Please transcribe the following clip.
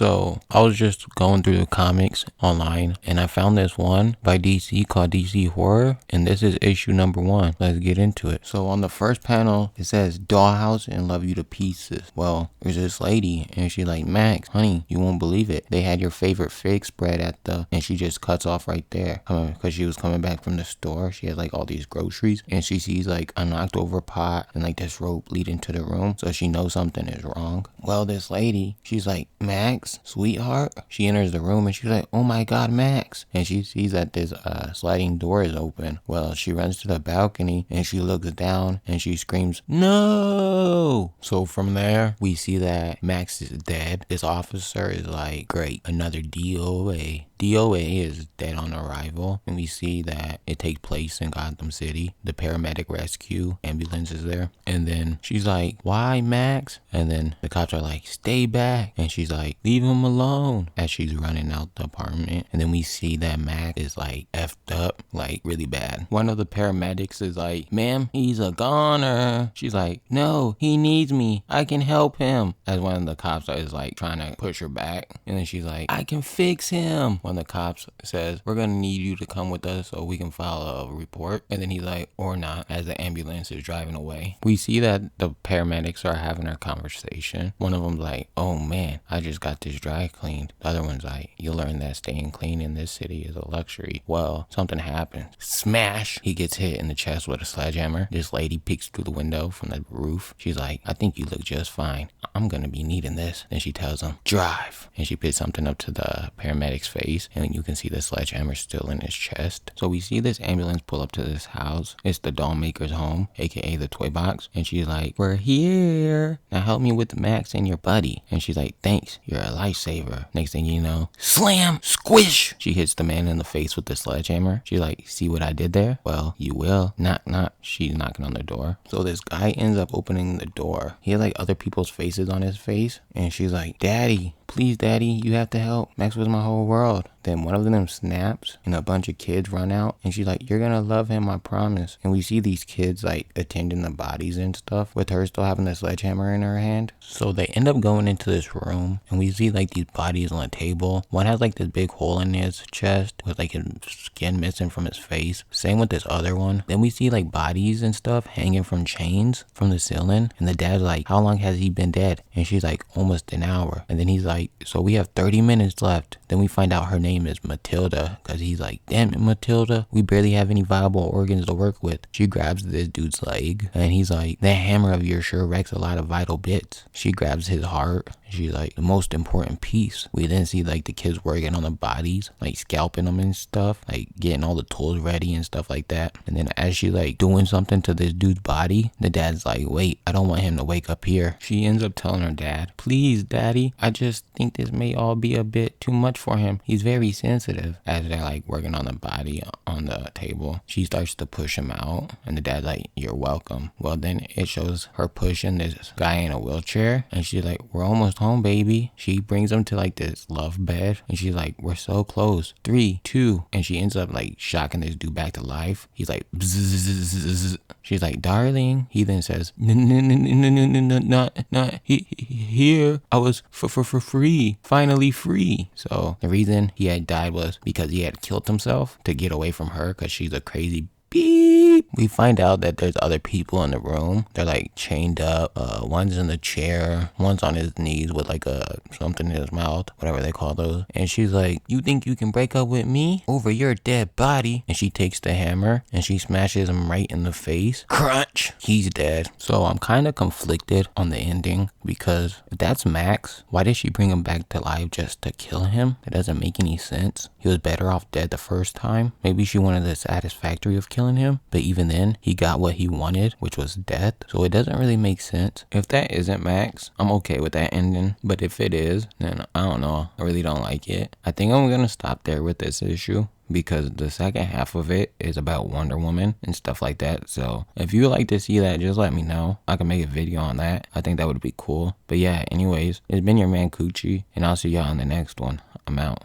So I was just going through the comics online and I found this one by DC called DC Horror, and this is issue number 1. Let's get into it. So on the first panel it says Dollhouse and Love You to Pieces. Well, there's this lady and she's like, Max, honey, you won't believe it. They had your favorite fig spread at the, and she just cuts off right there because she was coming back from the store. She had like all these groceries and she sees like a knocked over pot and like this rope leading to the room, so she knows something is wrong. Well, this lady, she's like, Max, sweetheart. She enters the room and she's like, oh my god, Max. And she sees that this sliding door is open. Well, she runs to the balcony and she looks down and she screams, no. So from there we see that Max is dead. This officer is like, great, another DOA. DOA is dead on arrival, and we see that it takes place in Gotham City. The paramedic rescue ambulance is there, and then she's like, why, Max? And then the cops are like, stay back, and she's like, leave him alone, as she's running out the apartment. And then we see that Max is like effed up, like really bad. One of the paramedics is like, ma'am, he's a goner. She's like, no, he needs me, I can help him, as one of the cops is like trying to push her back. And then she's like, I can fix him. One of the cops says, we're gonna need you to come with us so we can file a report. And then he's like, or not, as the ambulance is driving away. We see that the paramedics are having a conversation. One of them's like, oh man, I just got this dry cleaned. The other one's like, you learn that staying clean in this city is a luxury. Well, something happens. Smash! He gets hit in the chest with a sledgehammer. This lady peeks through the window from the roof. She's like, I think you look just fine. I'm gonna be needing this. Then she tells him, drive. And she puts something up to the paramedic's face, and you can see the sledgehammer still in his chest. So we see this ambulance pull up to this house. It's the doll maker's home, aka the toy box. And she's like, we're here. Now help me with Max and your buddy. And she's like, thanks, you're a lifesaver. Next thing you know, slam, squish. She hits the man in the face with the sledgehammer. She's like, see what I did there? Well, you will. Knock, knock. She's knocking on the door. So this guy ends up opening the door. He had like other people's faces on his face. And she's like, Daddy, please, Daddy, you have to help. Max was my whole world. Then one of them snaps and a bunch of kids run out, and she's like, you're gonna love him, I promise. And we see these kids like attending the bodies and stuff with her still having the sledgehammer in her hand. So they end up going into this room and we see like these bodies on the table. One has like this big hole in his chest with like his skin missing from his face. Same with this other one. Then we see like bodies and stuff hanging from chains from the ceiling, and the dad's like, how long has he been dead? And she's like, almost an hour. And then he's like, so we have 30 minutes left. Then we find out her name is Matilda, because he's like, damn it, Matilda, we barely have any viable organs to work with. She grabs this dude's leg and he's like, that hammer of yours sure wrecks a lot of vital bits. She grabs his heart. She's like, the most important piece. We then see like the kids working on the bodies, like scalping them and stuff, like getting all the tools ready and stuff like that. And then as she like doing something to this dude's body, the dad's like, wait, I don't want him to wake up here. She ends up telling her dad, please, Daddy, I just think this may all be a bit too much for him. He's very sensitive. As they're like working on the body on the table, she starts to push him out, and the dad's like, you're welcome. Well, then it shows her pushing this guy in a wheelchair, and she's like, we're almost home, baby. She brings him to like this love bed, and she's like, we're so close. 3, 2, and she ends up like shocking this dude back to life. He's like, bzzz. She's like, darling. He then says, no, not here. I was for free, finally free. So the reason he had died was because he had killed himself to get away from her, because she's a crazy beep. We find out that there's other people in the room. They're like chained up. One's in the chair. One's on his knees with like something in his mouth, whatever they call those. And she's like, you think you can break up with me over your dead body? And she takes the hammer and she smashes him right in the face. Crunch. He's dead. So I'm kind of conflicted on the ending, because if that's Max, why did she bring him back to life just to kill him? It doesn't make any sense. He was better off dead the first time. Maybe she wanted the satisfactory of killing him, but even then he got what he wanted, which was death. So it doesn't really make sense. If that isn't Max, I'm okay with that ending, but if it is, then I don't know, I really don't like it. I think I'm gonna stop there with this issue, because the second half of it is about Wonder Woman and stuff like that. So if you would like to see that, just let me know. I can make a video on that. I think that would be cool. But yeah, anyways, it's been your man Coochie, and I'll see y'all on the next one. I'm out.